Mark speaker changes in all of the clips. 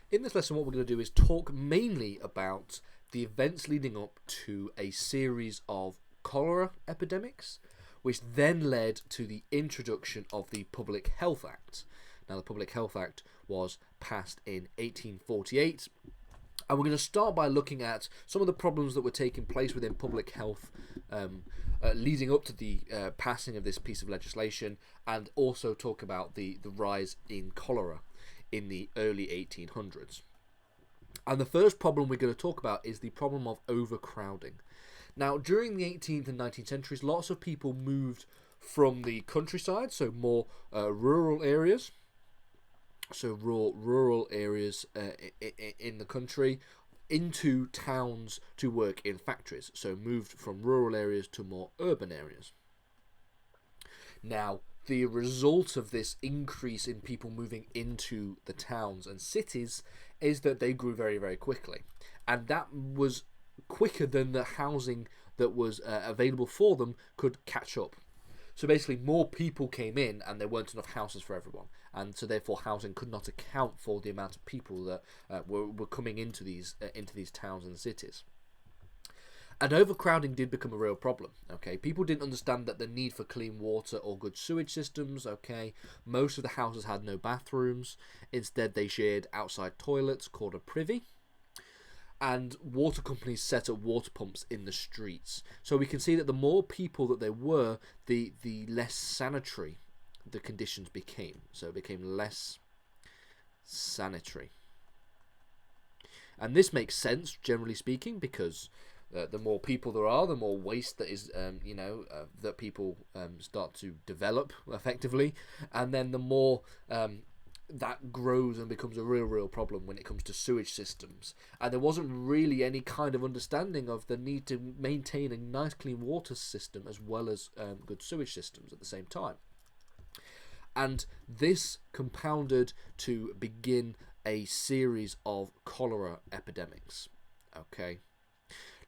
Speaker 1: In this lesson, what we're going to do is talk mainly about the events leading up to a series of cholera epidemics, which then led to the introduction of the Public Health Act. Now, the Public Health Act was passed in 1848, and we're going to start by looking at some of the problems that were taking place within public health leading up to the passing of this piece of legislation, and also talk about the rise in cholera in the early 1800s. And the first problem we're going to talk about is the problem of overcrowding. Now, during the 18th and 19th centuries, lots of people moved from the countryside, so more rural areas, in the country, into towns to work in factories. So moved from rural areas to more urban areas. Now, the result of this increase in people moving into the towns and cities is that they grew very, very quickly. And that was quicker than the housing that was available for them could catch up. So basically, more people came in and there weren't enough houses for everyone. And so therefore, housing could not account for the amount of people that were coming into these towns and cities. And overcrowding did become a real problem. Okay, people didn't understand that the need for clean water or good sewage systems. Okay, most of the houses had no bathrooms. Instead, they shared outside toilets called a privy. And water companies set up water pumps in the streets. So we can see that the more people that there were, the less sanitary the conditions became. So it became less sanitary. And this makes sense, generally speaking, because the more people there are, the more waste that is, that people start to develop effectively, and then the more that grows and becomes a real problem when it comes to sewage systems. And there wasn't really any kind of understanding of the need to maintain a nice clean water system as well as good sewage systems at the same time. And this compounded to begin a series of cholera epidemics. Okay.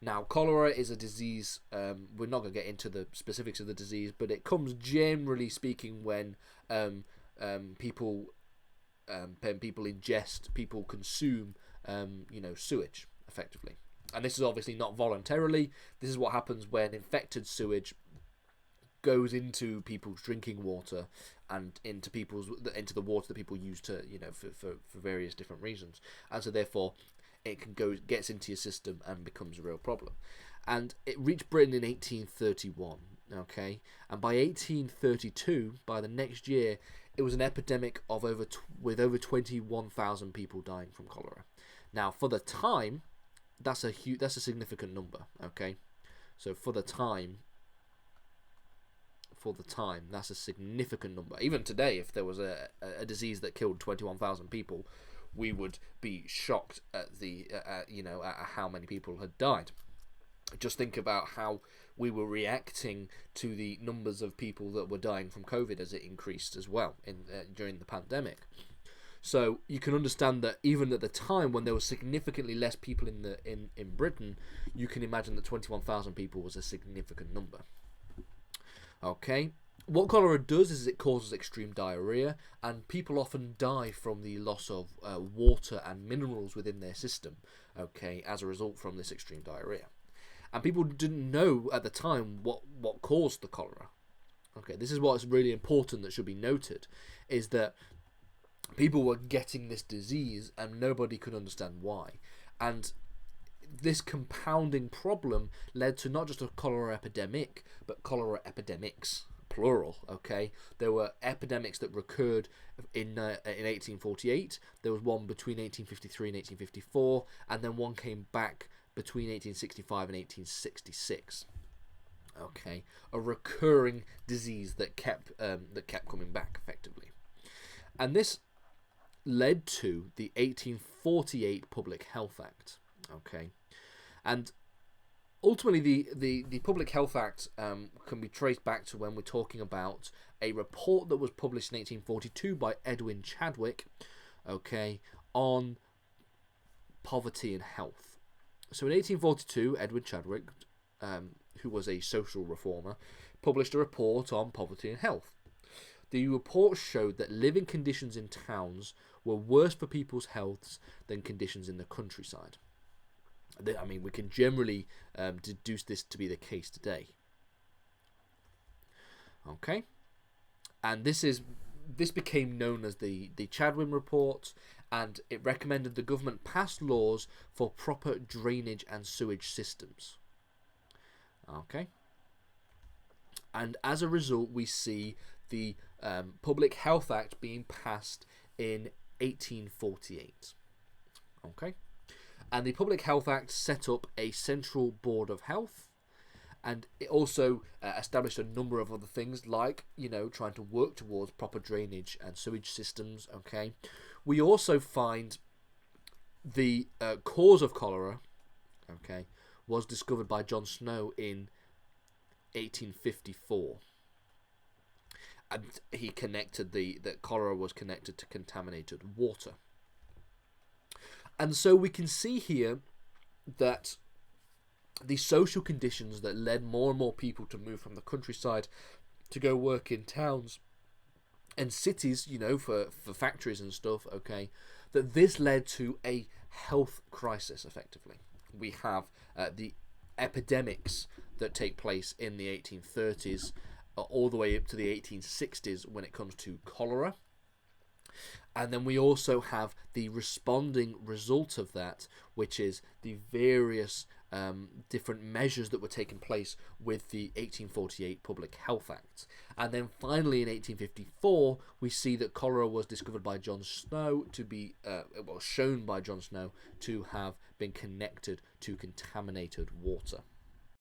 Speaker 1: Now, cholera is a disease, we're not going to get into the specifics of the disease, but it comes, generally speaking, when people ingest, people consume, sewage, effectively. And this is obviously not voluntarily. This is what happens when infected sewage goes into people's drinking water and into the water that people use to, for various different reasons. And so therefore, it gets into your system and becomes a real problem. And it reached Britain in 1831, okay? And by 1832, by the next year, it was an epidemic of with over 21,000 people dying from cholera. Now, for the time, that's a significant number, okay? So for the time, that's a significant number. Even today, if there was a disease that killed 21,000 people, we would be shocked at at how many people had died. Just think about how we were reacting to the numbers of people that were dying from COVID as it increased as well during the pandemic. So you can understand that even at the time when there were significantly less people in Britain, you can imagine that 21,000 people was a significant number. Okay. What cholera does is it causes extreme diarrhea, and people often die from the loss of water and minerals within their system, okay, as a result from this extreme diarrhea. And people didn't know at the time what caused the cholera. Okay, this is what's really important that should be noted, is that people were getting this disease and nobody could understand why. And this compounding problem led to not just a cholera epidemic, but cholera epidemics, plural, okay? There were epidemics that recurred in 1848. There was one between 1853 and 1854, and then one came back between 1865 and 1866. Okay, a recurring disease that kept coming back effectively, and this led to the 1848 Public Health Act. Okay, and ultimately the Public Health Act can be traced back to when we're talking about a report that was published in 1842 by Edwin Chadwick, okay, on poverty and health. So in 1842, Edwin Chadwick, who was a social reformer, published a report on poverty and health. The report showed that living conditions in towns were worse for people's healths than conditions in the countryside. I mean, we can generally deduce this to be the case today. Okay, and this became known as the Chadwin Report, and it recommended the government pass laws for proper drainage and sewage systems. Okay, and as a result, we see the Public Health Act being passed in 1848. Okay, and the Public Health Act set up a central board of health, and it also established a number of other things, like, trying to work towards proper drainage and sewage systems. Okay, we also find the cause of cholera, okay, was discovered by John Snow in 1854, and he connected that cholera was connected to contaminated water. And so we can see here that the social conditions that led more and more people to move from the countryside to go work in towns and cities, for factories and stuff, okay, that this led to a health crisis, effectively. We have the epidemics that take place in the 1830s all the way up to the 1860s when it comes to cholera. And then we also have the responding result of that, which is the various different measures that were taking place with the 1848 Public Health Act. And then finally in 1854, we see that cholera was discovered by John Snow to be, shown by John Snow to have been connected to contaminated water.